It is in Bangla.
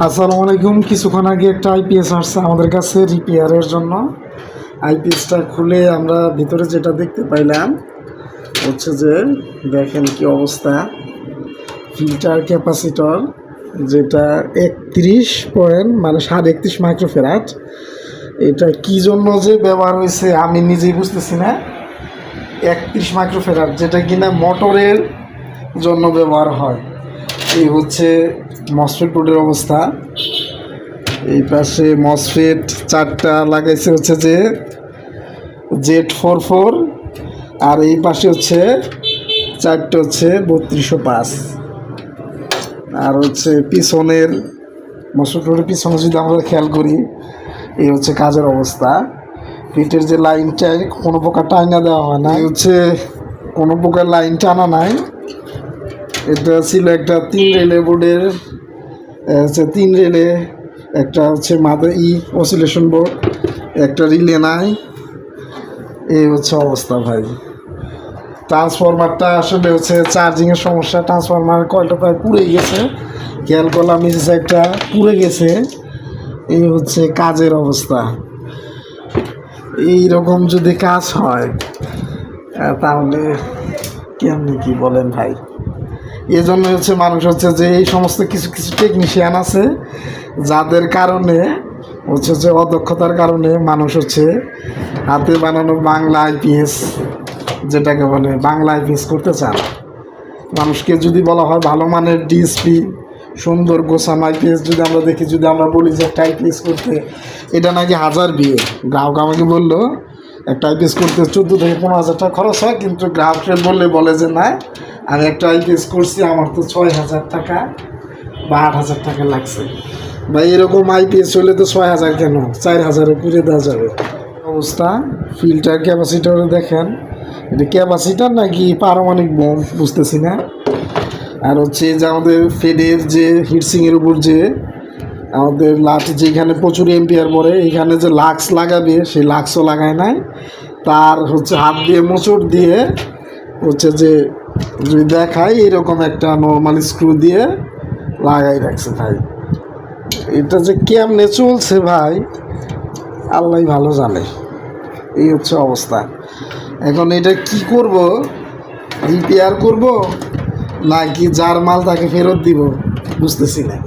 আসসালামু আলাইকুম। কিছুক্ষণ আগে একটা আইপিএস আসছে আমাদের কাছে রিপেয়ারের জন্য। আইপিএসটা খুলে আমরা ভিতরে যেটা দেখতে পাইলাম হচ্ছে যে দেখেন কি অবস্থা। ফিল্টার ক্যাপাসিটর যেটা 31.31 মাইক্রোফ্যারাড, এটা কি জন্য যে ব্যবহার হয়েছে আমি নিজেই বুঝতেছি না। 31 মাইক্রোফ্যারাড যেটা কিনা মোটরের জন্য ব্যবহার হয়। এই হচ্ছে মসফেট বোর্ডের অবস্থা। এই পাশে মসফেট 4টা লাগাইছে হচ্ছে যে Z44, আর এই পাশে হচ্ছে 4টে হচ্ছে 3205। আর হচ্ছে পিছনের মসফেট বোর্ডের পিছনে যদি আমরা খেয়াল করি, এই হচ্ছে কাজের অবস্থা। ফিটের যে লাইনটা কোনো প্রকার টাইনা দেওয়া হয় না, এই হচ্ছে কোনো প্রকার লাইন টানা নাই। এটা ছিল একটা 3 রেলে বোর্ডের, হচ্ছে 3 রেলে একটা হচ্ছে মাদার অসিলেশন বোর্ড, একটা রিলে নাই। এই হচ্ছে অবস্থা ভাই। ট্রান্সফরমারটা আসলে হচ্ছে চার্জিংয়ের সমস্যা। ট্রান্সফরমার কয়েলটা প্রায় পুড়ে গেছে, খেয়াল করলাম নিচে সাইডটা পুড়ে গেছে। এই হচ্ছে কাজের অবস্থা। এই রকম যদি কাজ হয় তাহলে কেমনি কি বলেন ভাই। এই জন্য হচ্ছে মানুষ হচ্ছে যে এই সমস্ত কিছু কিছু টেকনিশিয়ান আছে যাদের কারণে হচ্ছে যে অদক্ষতার কারণে মানুষ হচ্ছে হাতে বানানো বাংলা আইপিএস, যেটাকে বলে বাংলা আইপিএস করতে চান। মানুষকে যদি বলা হয় ভালো মানের ডিএসপি সুন্দর গোছানো আইপিএস যদি আমরা দেখি, যদি আমরা বলি যে একটা আইপিএস করতে এটা নাকি 1000 বিয়ে, গ্রাহক আমাকে বললো একটা আইপিএস করতে 14 থেকে 15,000 টাকা খরচ হয়, কিন্তু গ্রাহকের বলে যে না আমি একটা আইপিএস করছি আমার তো 6,000 টাকা বা 8,000 টাকা লাগছে। বা এরকম আইপিএস হলে তো 6,000 কেন 4,000-এ পুড়ে দেওয়া যাবে অবস্থা। ফিল্টার ক্যাপাসিটরে দেখেন, এটা ক্যাপাসিটার নাকি পারমাণবিক বোম বুঝতেছি না। আর হচ্ছে যে আমাদের ফেডের যে হিটসিংয়ের উপর যে আমাদের লাট যেখানে প্রচুর এম্পিয়ার পড়ে, এখানে যে লাক্স লাগাবে সেই লাক্সও লাগায় নাই। তার হচ্ছে হাত দিয়ে মোচড় দিয়ে হচ্ছে যে যদি দেখায় এরকম একটা নর্মাল স্ক্রু দিয়ে লাগাই রাখছে ভাই। এটা যে কেমনে চলছে ভাই আল্লাহ ভালো জানে। এই হচ্ছে অবস্থা। এখন এটা কি করব, রিপেয়ার করব নাকি যার মাল তাকে ফেরত দিব বুঝতেছি না।